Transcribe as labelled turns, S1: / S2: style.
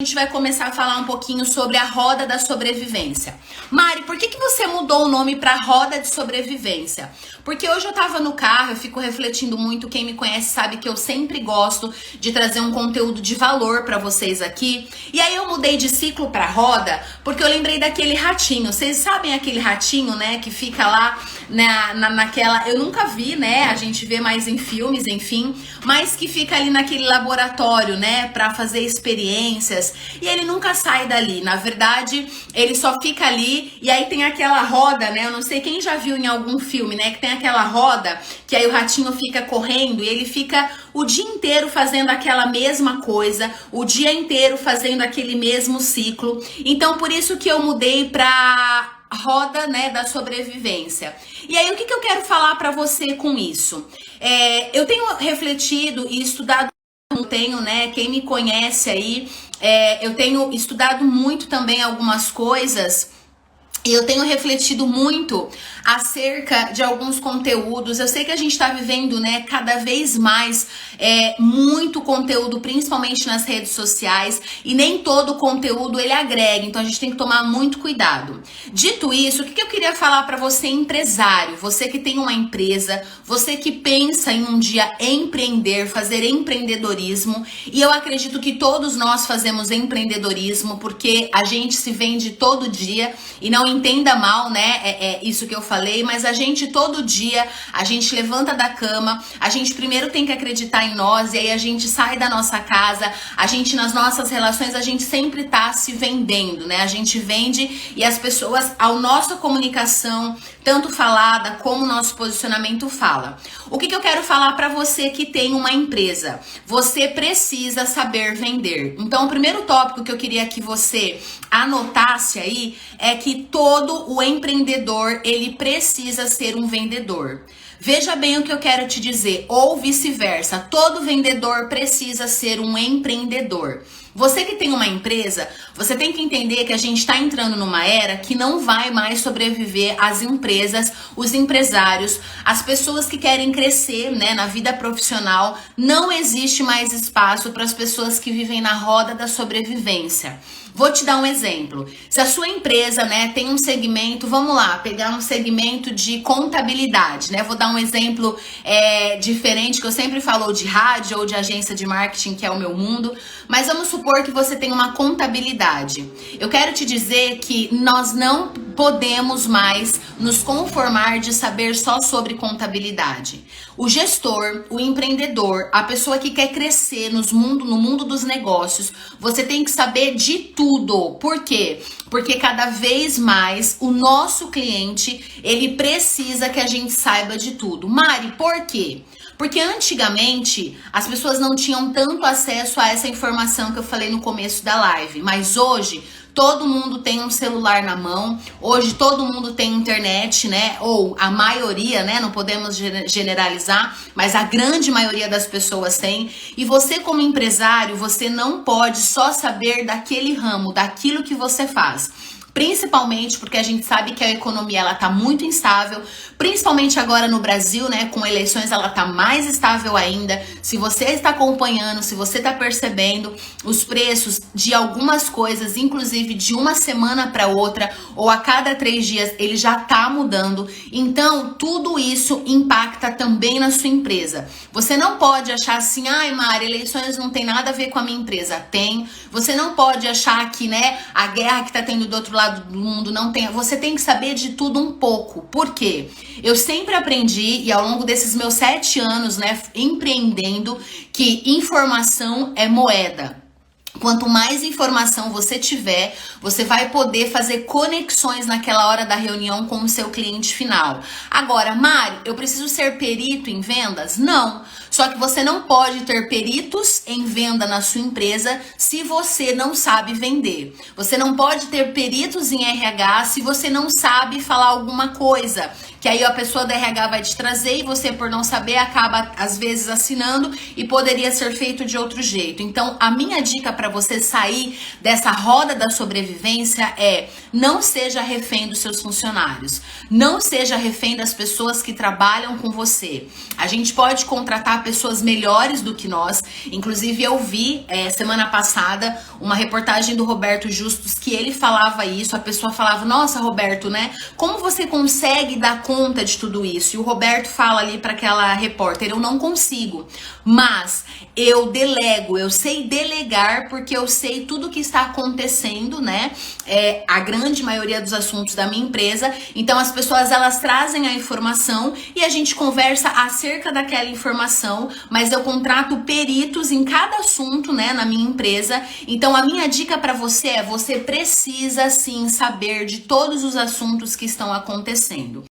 S1: A gente vai começar a falar um pouquinho sobre a roda da sobrevivência. Mari, por que você mudou o nome para roda de sobrevivência? Porque hoje eu tava no carro, eu fico refletindo muito, quem me conhece sabe que eu sempre gosto de trazer um conteúdo de valor para vocês aqui. E aí eu mudei de ciclo para roda, porque eu lembrei daquele ratinho. Vocês sabem aquele ratinho, né, que fica lá naquela... Eu nunca vi, né, a gente vê mais em filmes, enfim, mas que fica ali naquele laboratório, né, para fazer experiências. E ele nunca sai dali, na verdade, ele só fica ali e aí tem aquela roda, né, eu não sei quem já viu em algum filme, né, que tem aquela roda que aí o ratinho fica correndo e ele fica o dia inteiro fazendo aquela mesma coisa, o dia inteiro fazendo aquele mesmo ciclo. Então, por isso que eu mudei pra roda, né, da sobrevivência. E aí, o que eu quero falar pra você com isso? Eu tenho refletido e estudado, né, quem me conhece aí, eu tenho estudado muito também algumas coisas e eu tenho refletido muito acerca de alguns conteúdos. Eu sei que a gente tá vivendo, né, cada vez mais muito conteúdo, principalmente nas redes sociais, e nem todo conteúdo ele agrega, então a gente tem que tomar muito cuidado. Dito isso, o que eu queria falar para você, empresário, você que tem uma empresa, você que pensa em um dia empreender, fazer empreendedorismo, e eu acredito que todos nós fazemos empreendedorismo, porque a gente se vende todo dia, e não entenda mal, né, isso que eu falei, mas a gente todo dia, a gente levanta da cama, a gente primeiro tem que acreditar em nós, e aí a gente sai da nossa casa, a gente nas nossas relações, a gente sempre tá se vendendo, né, a gente vende e as pessoas, a nossa comunicação, tanto falada como o nosso posicionamento fala. O que eu quero falar para você que tem uma empresa? Você precisa saber vender. Então, o primeiro tópico que eu queria que você anotasse aí é que todo o empreendedor, ele precisa ser um vendedor. Veja bem o que eu quero te dizer, ou vice-versa, todo vendedor precisa ser um empreendedor. Você que tem uma empresa, você tem que entender que a gente está entrando numa era que não vai mais sobreviver as empresas, os empresários, as pessoas que querem crescer, né, na vida profissional. Não existe mais espaço para as pessoas que vivem na roda da sobrevivência. Vou te dar um exemplo. Se a sua empresa, né, tem um segmento, vamos lá, pegar um segmento de contabilidade, né? Vou dar um exemplo diferente, que eu sempre falo de rádio ou de agência de marketing, que é o meu mundo. Mas vamos supor que você tem uma contabilidade. Eu quero te dizer que nós não podemos mais nos conformar de saber só sobre contabilidade. O gestor, o empreendedor, a pessoa que quer crescer no mundo dos negócios, você tem que saber de tudo. Por quê? Porque cada vez mais o nosso cliente, ele precisa que a gente saiba de tudo. Mari, por quê? Porque antigamente as pessoas não tinham tanto acesso a essa informação que eu falei no começo da live, mas hoje todo mundo tem um celular na mão, hoje todo mundo tem internet, né? Ou a maioria, né? Não podemos generalizar, mas a grande maioria das pessoas tem. E você como empresário, você não pode só saber daquele ramo, daquilo que você faz. Principalmente porque a gente sabe que a economia ela tá muito instável, principalmente agora no Brasil, né, com eleições ela tá mais estável ainda. Se você está acompanhando, se você tá percebendo, os preços de algumas coisas, inclusive de uma semana para outra ou a cada 3 dias, ele já tá mudando. Então, tudo isso impacta também na sua empresa. Você não pode achar assim, ai Mari, eleições não tem nada a ver com a minha empresa. Tem. Você não pode achar que, né, a guerra que tá tendo do outro lado do mundo não tem. Você tem que saber de tudo um pouco. Por quê? Eu sempre aprendi, e ao longo desses meus 7 anos, né, empreendendo, que informação é moeda. Quanto mais informação você tiver, você vai poder fazer conexões naquela hora da reunião com o seu cliente final. Agora, Mari, eu preciso ser perito em vendas? Não. Só que você não pode ter peritos em venda na sua empresa se você não sabe vender. Você não pode ter peritos em RH se você não sabe falar alguma coisa. Que aí a pessoa da RH vai te trazer e você, por não saber, acaba às vezes assinando e poderia ser feito de outro jeito. Então, a minha dica para você sair dessa roda da sobrevivência é: não seja refém dos seus funcionários. Não seja refém das pessoas que trabalham com você. A gente pode contratar contratar pessoas melhores do que nós. Inclusive eu vi semana passada uma reportagem do Roberto Justus que ele falava isso, a pessoa falava, nossa Roberto, né, como você consegue dar conta de tudo isso? E o Roberto fala ali para aquela repórter, eu não consigo, mas eu delego, eu sei delegar porque eu sei tudo que está acontecendo, né, a grande maioria dos assuntos da minha empresa, então as pessoas elas trazem a informação e a gente conversa acerca daquela informação, mas eu contrato peritos em cada assunto, né, na minha empresa. Então a minha dica para você é, você precisa sim saber de todos os assuntos que estão acontecendo.